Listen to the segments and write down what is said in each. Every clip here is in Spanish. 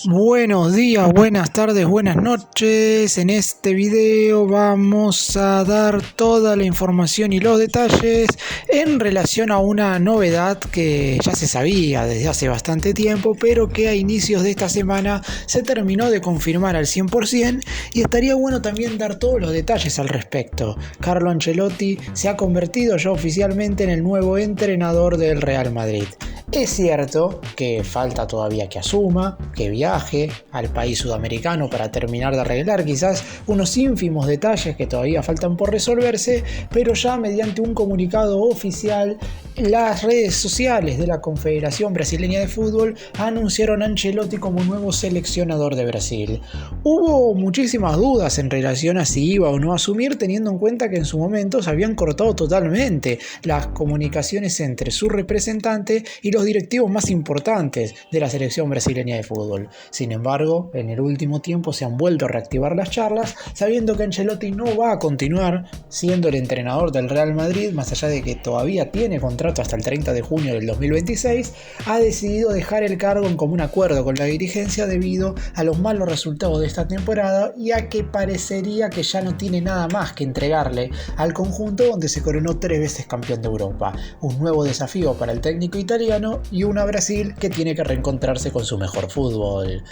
Buenos días, buenas tardes, buenas noches. En este video vamos a dar toda la información y los detalles en relación a una novedad que ya se sabía desde hace bastante tiempo, pero que a inicios de esta semana se terminó de confirmar al 100% y estaría bueno también dar todos los detalles al respecto. Carlo Ancelotti se ha convertido ya oficialmente en el nuevo entrenador del Real Madrid. Es cierto que falta todavía que asuma, que viaje al país sudamericano para terminar de arreglar quizás unos ínfimos detalles que todavía faltan por resolverse, pero ya mediante un comunicado oficial, las redes sociales de la Confederación Brasileña de Fútbol anunciaron a Ancelotti como nuevo seleccionador de Brasil. Hubo muchísimas dudas en relación a si iba o no a asumir, teniendo en cuenta que en su momento se habían cortado totalmente las comunicaciones entre su representante y los directivos más importantes de la selección brasileña de fútbol. Sin embargo, en el último tiempo se han vuelto a reactivar las charlas, sabiendo que Ancelotti no va a continuar siendo el entrenador del Real Madrid, más allá de que todavía tiene contrato hasta el 30 de junio del 2026, ha decidido dejar el cargo en común acuerdo con la dirigencia debido a los malos resultados de esta temporada y a que parecería que ya no tiene nada más que entregarle al conjunto donde se coronó 3 veces campeón de Europa. Un nuevo desafío para el técnico italiano y una Brasil que tiene que reencontrarse con su mejor fútbol.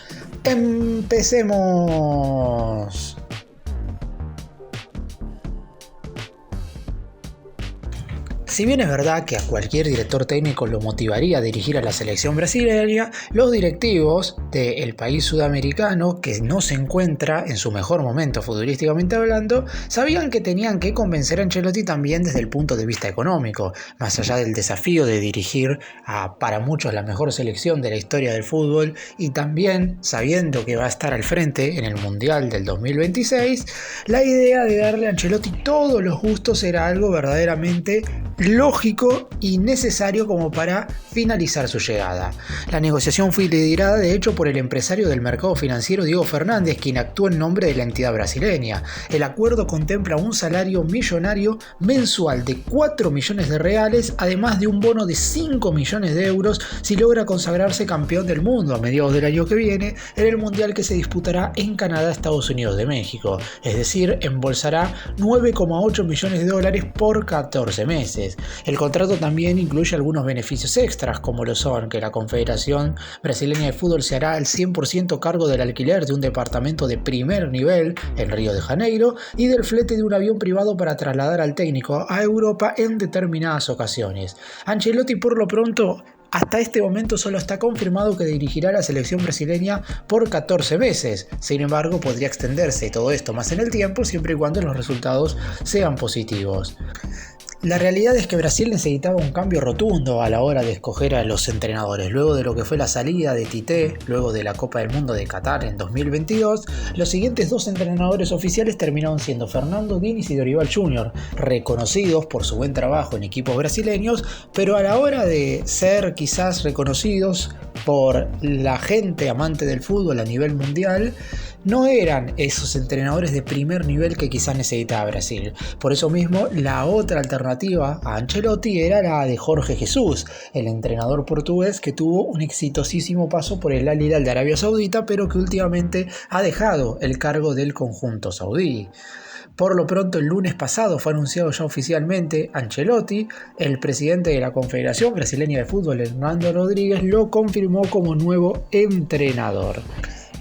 ¡Empecemos! Si bien es verdad que a cualquier director técnico lo motivaría a dirigir a la selección brasileña, los directivos del país sudamericano, que no se encuentra en su mejor momento futbolísticamente hablando, sabían que tenían que convencer a Ancelotti también desde el punto de vista económico, más allá del desafío de dirigir a, para muchos, la mejor selección de la historia del fútbol, y también sabiendo que va a estar al frente en el Mundial del 2026, la idea de darle a Ancelotti todos los gustos era algo verdaderamente lógico y necesario como para finalizar su llegada. La negociación fue liderada de hecho por el empresario del mercado financiero Diego Fernández, quien actuó en nombre de la entidad brasileña. El acuerdo contempla un salario millonario mensual de 4 millones de reales, además de un bono de 5 millones de euros si logra consagrarse campeón del mundo a mediados del año que viene en el mundial que se disputará en Canadá, Estados Unidos de México. Es decir, embolsará 9,8 millones de dólares por 14 meses. El contrato también incluye algunos beneficios extras, como lo son que la Confederación Brasileña de Fútbol se hará al 100% cargo del alquiler de un departamento de primer nivel en Río de Janeiro y del flete de un avión privado para trasladar al técnico a Europa en determinadas ocasiones. Ancelotti, por lo pronto, hasta este momento solo está confirmado que dirigirá a la selección brasileña por 14 meses. Sin embargo, podría extenderse todo esto más en el tiempo siempre y cuando los resultados sean positivos. La realidad es que Brasil necesitaba un cambio rotundo a la hora de escoger a los entrenadores. Luego de lo que fue la salida de Tite, luego de la Copa del Mundo de Qatar en 2022, los siguientes 2 entrenadores oficiales terminaron siendo Fernando Diniz y Dorival Jr., reconocidos por su buen trabajo en equipos brasileños, pero a la hora de ser quizás reconocidos por la gente amante del fútbol a nivel mundial, no eran esos entrenadores de primer nivel que quizás necesitaba Brasil. Por eso mismo, la otra alternativa a Ancelotti era la de Jorge Jesús, el entrenador portugués que tuvo un exitosísimo paso por el Al Hilal de Arabia Saudita, pero que últimamente ha dejado el cargo del conjunto saudí. Por lo pronto, el lunes pasado fue anunciado ya oficialmente Ancelotti. El presidente de la Confederación Brasileña de Fútbol, Hernando Rodríguez, lo confirmó como nuevo entrenador.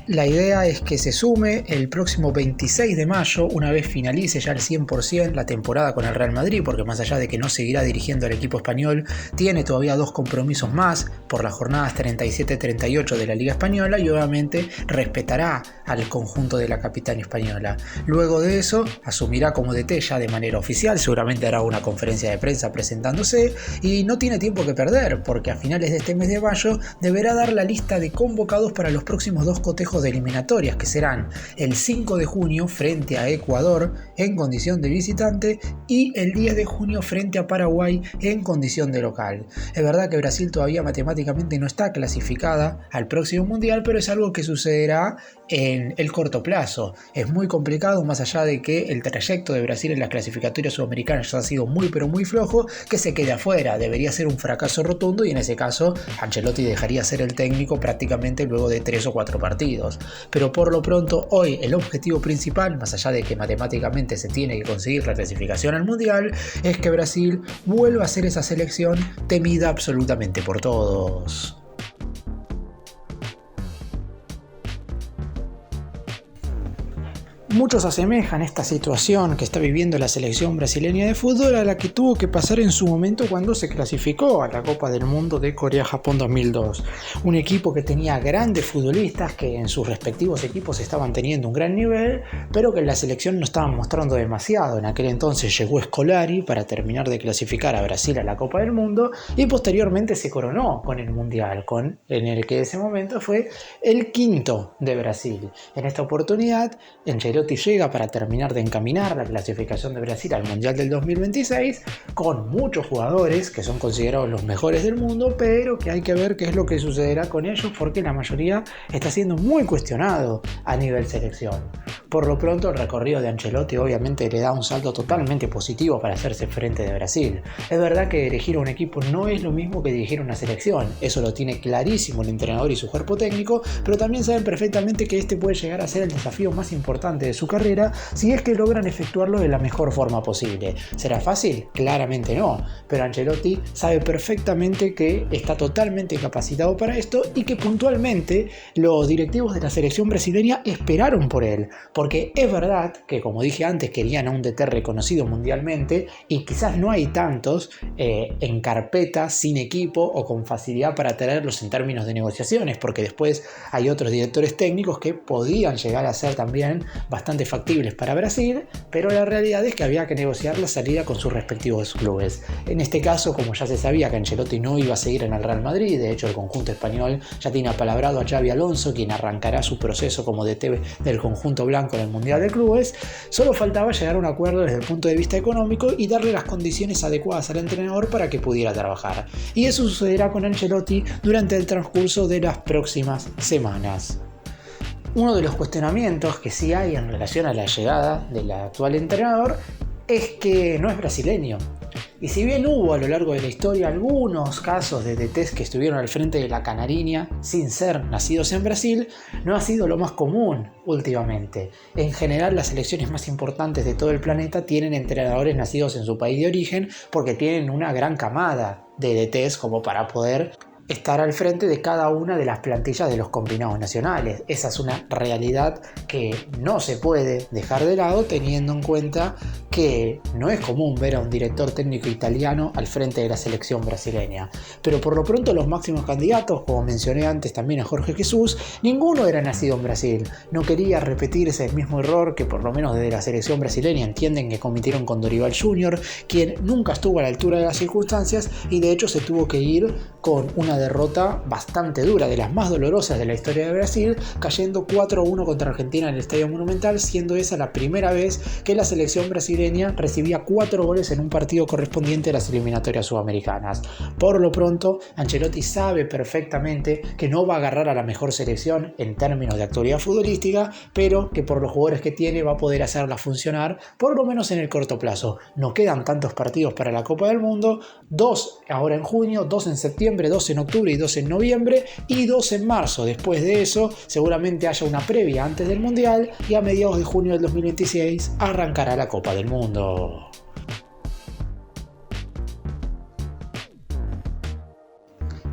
La idea es que se sume el próximo 26 de mayo, una vez finalice ya al 100% la temporada con el Real Madrid, porque más allá de que no seguirá dirigiendo al equipo español, tiene todavía 2 compromisos más por las jornadas 37-38 de la Liga Española y obviamente respetará al conjunto de la capitanía española. Luego de eso, asumirá como DT ya de manera oficial, seguramente hará una conferencia de prensa presentándose y no tiene tiempo que perder, porque a finales de este mes de mayo deberá dar la lista de convocados para los próximos 2 cotejos de eliminatorias, que serán el 5 de junio frente a Ecuador en condición de visitante y el 10 de junio frente a Paraguay en condición de local. Es verdad que Brasil todavía matemáticamente no está clasificada al próximo mundial, pero es algo que sucederá en el corto plazo. Es muy complicado, más allá de que el trayecto de Brasil en las clasificatorias sudamericanas ya ha sido muy pero muy flojo, que se quede afuera. Debería ser un fracaso rotundo y en ese caso Ancelotti dejaría ser el técnico prácticamente luego de 3 o 4 partidos. Pero por lo pronto hoy el objetivo principal, más allá de que matemáticamente se tiene que conseguir la clasificación al Mundial, es que Brasil vuelva a ser esa selección temida absolutamente por todos. Muchos asemejan esta situación que está viviendo la selección brasileña de fútbol a la que tuvo que pasar en su momento cuando se clasificó a la Copa del Mundo de Corea-Japón 2002. Un equipo que tenía grandes futbolistas que en sus respectivos equipos estaban teniendo un gran nivel, pero que en la selección no estaban mostrando demasiado. En aquel entonces llegó Scolari para terminar de clasificar a Brasil a la Copa del Mundo y posteriormente se coronó con el Mundial, en el que en ese momento fue el quinto de Brasil. En esta oportunidad, Ancelotti llega para terminar de encaminar la clasificación de Brasil al Mundial del 2026 con muchos jugadores que son considerados los mejores del mundo, pero que hay que ver qué es lo que sucederá con ellos porque la mayoría está siendo muy cuestionado a nivel selección. Por lo pronto el recorrido de Ancelotti obviamente le da un salto totalmente positivo para hacerse frente de Brasil. Es verdad que dirigir a un equipo no es lo mismo que dirigir a una selección, eso lo tiene clarísimo el entrenador y su cuerpo técnico, pero también saben perfectamente que este puede llegar a ser el desafío más importante de su carrera si es que logran efectuarlo de la mejor forma posible. ¿Será fácil? Claramente no, pero Ancelotti sabe perfectamente que está totalmente capacitado para esto y que puntualmente los directivos de la selección brasileña esperaron por él, porque es verdad que, como dije antes, querían a un DT reconocido mundialmente y quizás no hay tantos en carpeta, sin equipo o con facilidad para traerlos en términos de negociaciones, porque después hay otros directores técnicos que podían llegar a ser también bastante factibles para Brasil, pero la realidad es que había que negociar la salida con sus respectivos clubes. En este caso, como ya se sabía que Ancelotti no iba a seguir en el Real Madrid, de hecho el conjunto español ya tiene apalabrado a Xabi Alonso, quien arrancará su proceso como DT del conjunto blanco en el Mundial de Clubes, solo faltaba llegar a un acuerdo desde el punto de vista económico y darle las condiciones adecuadas al entrenador para que pudiera trabajar. Y eso sucederá con Ancelotti durante el transcurso de las próximas semanas. Uno de los cuestionamientos que sí hay en relación a la llegada del actual entrenador es que no es brasileño. Y si bien hubo a lo largo de la historia algunos casos de DTs que estuvieron al frente de la Canariña sin ser nacidos en Brasil, no ha sido lo más común últimamente. En general, las selecciones más importantes de todo el planeta tienen entrenadores nacidos en su país de origen porque tienen una gran camada de DTs como para poder estar al frente de cada una de las plantillas de los combinados nacionales. Esa es una realidad que no se puede dejar de lado teniendo en cuenta que no es común ver a un director técnico italiano al frente de la selección brasileña. Pero por lo pronto los máximos candidatos, como mencioné antes también a Jorge Jesús, ninguno era nacido en Brasil. No quería repetirse el mismo error que por lo menos desde la selección brasileña entienden que cometieron con Dorival Jr., quien nunca estuvo a la altura de las circunstancias y de hecho se tuvo que ir con una derrota bastante dura, de las más dolorosas de la historia de Brasil, cayendo 4-1 contra Argentina en el Estadio Monumental, siendo esa la primera vez que la selección brasileña recibía 4 goles en un partido correspondiente a las eliminatorias sudamericanas. Por lo pronto, Ancelotti sabe perfectamente que no va a agarrar a la mejor selección en términos de actualidad futbolística, pero que por los jugadores que tiene va a poder hacerla funcionar, por lo menos en el corto plazo. No quedan tantos partidos para la Copa del Mundo, 2 ahora en junio, 2 en septiembre, 2 en octubre y 2 en noviembre y 2 en marzo. Después de eso seguramente haya una previa antes del Mundial y a mediados de junio del 2026 arrancará la Copa del Mundo.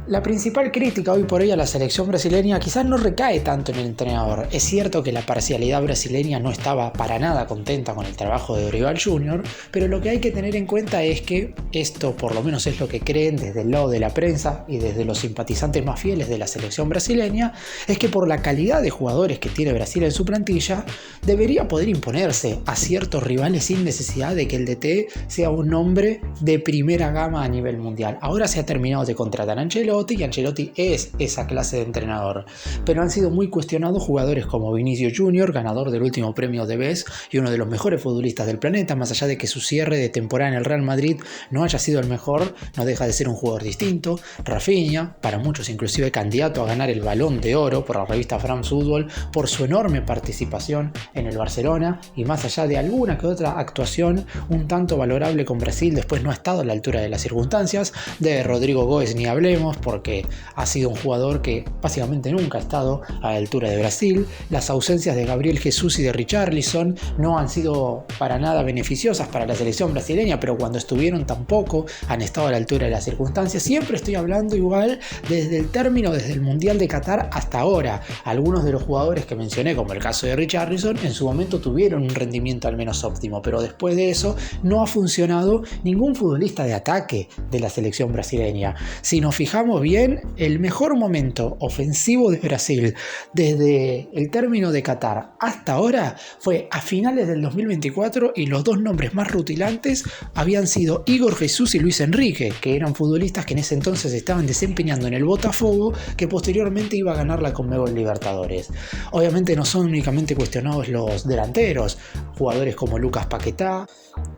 La principal crítica hoy por hoy a la selección brasileña quizás no recae tanto en el entrenador. Es cierto que la parcialidad brasileña no estaba para nada contenta con el trabajo de Dorival Jr., pero lo que hay que tener en cuenta es que esto, por lo menos es lo que creen desde el lado de la prensa y desde los simpatizantes más fieles de la selección brasileña, es que por la calidad de jugadores que tiene Brasil en su plantilla, debería poder imponerse a ciertos rivales sin necesidad de que el DT sea un hombre de primera gama a nivel mundial. Ahora se ha terminado de contratar a Ancelotti, Ancelotti, y Ancelotti es esa clase de entrenador. Pero han sido muy cuestionados jugadores como Vinicius Junior, ganador del último premio de Best y uno de los mejores futbolistas del planeta, más allá de que su cierre de temporada en el Real Madrid no haya sido el mejor, no deja de ser un jugador distinto. Rafinha, para muchos inclusive candidato a ganar el Balón de Oro por la revista France Football, por su enorme participación en el Barcelona, y más allá de alguna que otra actuación un tanto valorable con Brasil, después no ha estado a la altura de las circunstancias. De Rodrigo Góes ni hablemos, porque ha sido un jugador que básicamente nunca ha estado a la altura de Brasil. Las ausencias de Gabriel Jesús y de Richarlison no han sido para nada beneficiosas para la selección brasileña, pero cuando estuvieron tampoco han estado a la altura de las circunstancias. Siempre estoy hablando igual desde el Mundial de Qatar hasta ahora. Algunos de los jugadores que mencioné, como el caso de Richarlison, en su momento tuvieron un rendimiento al menos óptimo, pero después de eso no ha funcionado ningún futbolista de ataque de la selección brasileña. Si nos fijamos bien, el mejor momento ofensivo de Brasil desde el término de Qatar hasta ahora fue a finales del 2024, y los dos nombres más rutilantes habían sido Igor Jesús y Luis Enrique, que eran futbolistas que en ese entonces estaban desempeñando en el Botafogo, que posteriormente iba a ganar la Conmebol Libertadores. Obviamente no son únicamente cuestionados los delanteros, jugadores como Lucas Paquetá,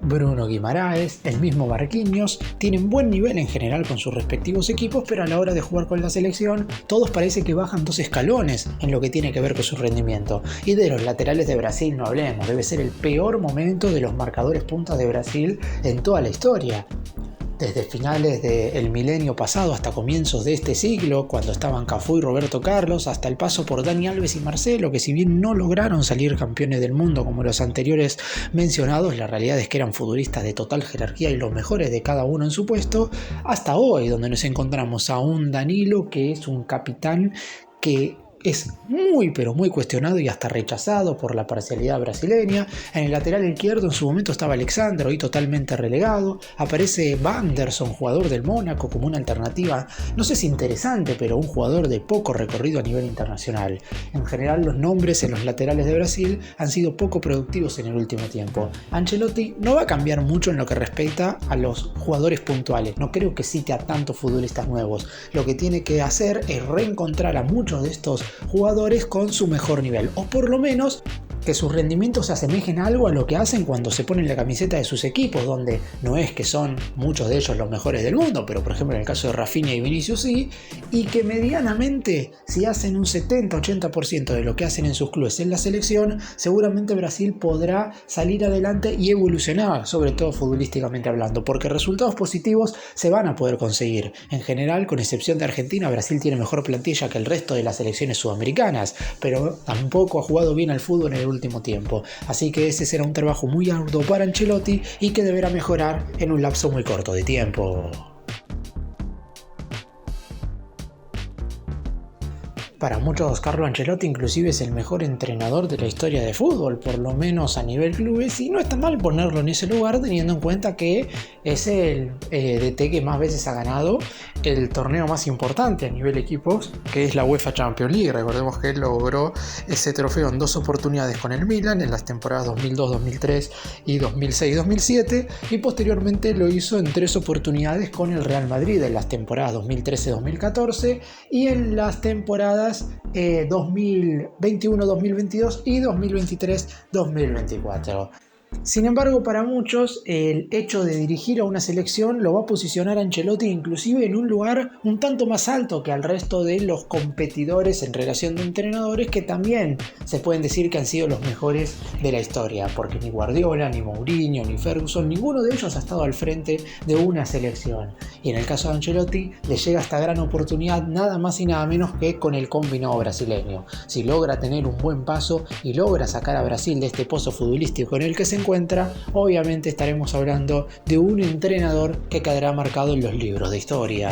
Bruno Guimaraes, el mismo Marquinhos, tienen buen nivel en general con sus respectivos equipos, pero a la hora de jugar con la selección, todos parece que bajan 2 escalones en lo que tiene que ver con su rendimiento. Y de los laterales de Brasil no hablemos, debe ser el peor momento de los marcadores puntas de Brasil en toda la historia. Desde finales del milenio pasado hasta comienzos de este siglo, cuando estaban Cafú y Roberto Carlos, hasta el paso por Dani Alves y Marcelo, que si bien no lograron salir campeones del mundo como los anteriores mencionados, la realidad es que eran futbolistas de total jerarquía y los mejores de cada uno en su puesto, hasta hoy, donde nos encontramos a un Danilo que es un capitán que es muy pero muy cuestionado y hasta rechazado por la parcialidad brasileña. En el lateral izquierdo en su momento estaba Alexandro, hoy totalmente relegado. Aparece Wanderson, jugador del Mónaco, como una alternativa, no sé si interesante, pero un jugador de poco recorrido a nivel internacional. En general los nombres en los laterales de Brasil han sido poco productivos en el último tiempo. Ancelotti no va a cambiar mucho en lo que respecta a los jugadores puntuales, no creo que cite a tantos futbolistas nuevos. Lo que tiene que hacer es reencontrar a muchos de estos jugadores con su mejor nivel, o por lo menos que sus rendimientos se asemejen algo a lo que hacen cuando se ponen la camiseta de sus equipos, donde no es que son muchos de ellos los mejores del mundo, pero por ejemplo en el caso de Rafinha y Vinicius sí, y que medianamente si hacen un 70-80% de lo que hacen en sus clubes en la selección, seguramente Brasil podrá salir adelante y evolucionar, sobre todo futbolísticamente hablando, porque resultados positivos se van a poder conseguir. En general, con excepción de Argentina, Brasil tiene mejor plantilla que el resto de las selecciones sudamericanas, pero tampoco ha jugado bien al fútbol en el último tiempo, así que ese será un trabajo muy arduo para Ancelotti y que deberá mejorar en un lapso muy corto de tiempo. Para muchos, Carlo Ancelotti inclusive es el mejor entrenador de la historia de fútbol, por lo menos a nivel clubes, y no está mal ponerlo en ese lugar teniendo en cuenta que es el DT que más veces ha ganado el torneo más importante a nivel equipos, que es la UEFA Champions League. Recordemos que él logró ese trofeo en 2 oportunidades con el Milan, en las temporadas 2002-2003 y 2006-2007, y posteriormente lo hizo en 3 oportunidades con el Real Madrid, en las temporadas 2013-2014 y en las temporadas 2021-2022 y 2023-2024. Sin embargo, para muchos, el hecho de dirigir a una selección lo va a posicionar a Ancelotti inclusive en un lugar un tanto más alto que al resto de los competidores en relación de entrenadores, que también se pueden decir que han sido los mejores de la historia, porque ni Guardiola, ni Mourinho, ni Ferguson, ninguno de ellos ha estado al frente de una selección. Y en el caso de Ancelotti le llega esta gran oportunidad nada más y nada menos que con el combinado brasileño. Si logra tener un buen paso y logra sacar a Brasil de este pozo futbolístico en el que se encuentra, obviamente estaremos hablando de un entrenador que quedará marcado en los libros de historia.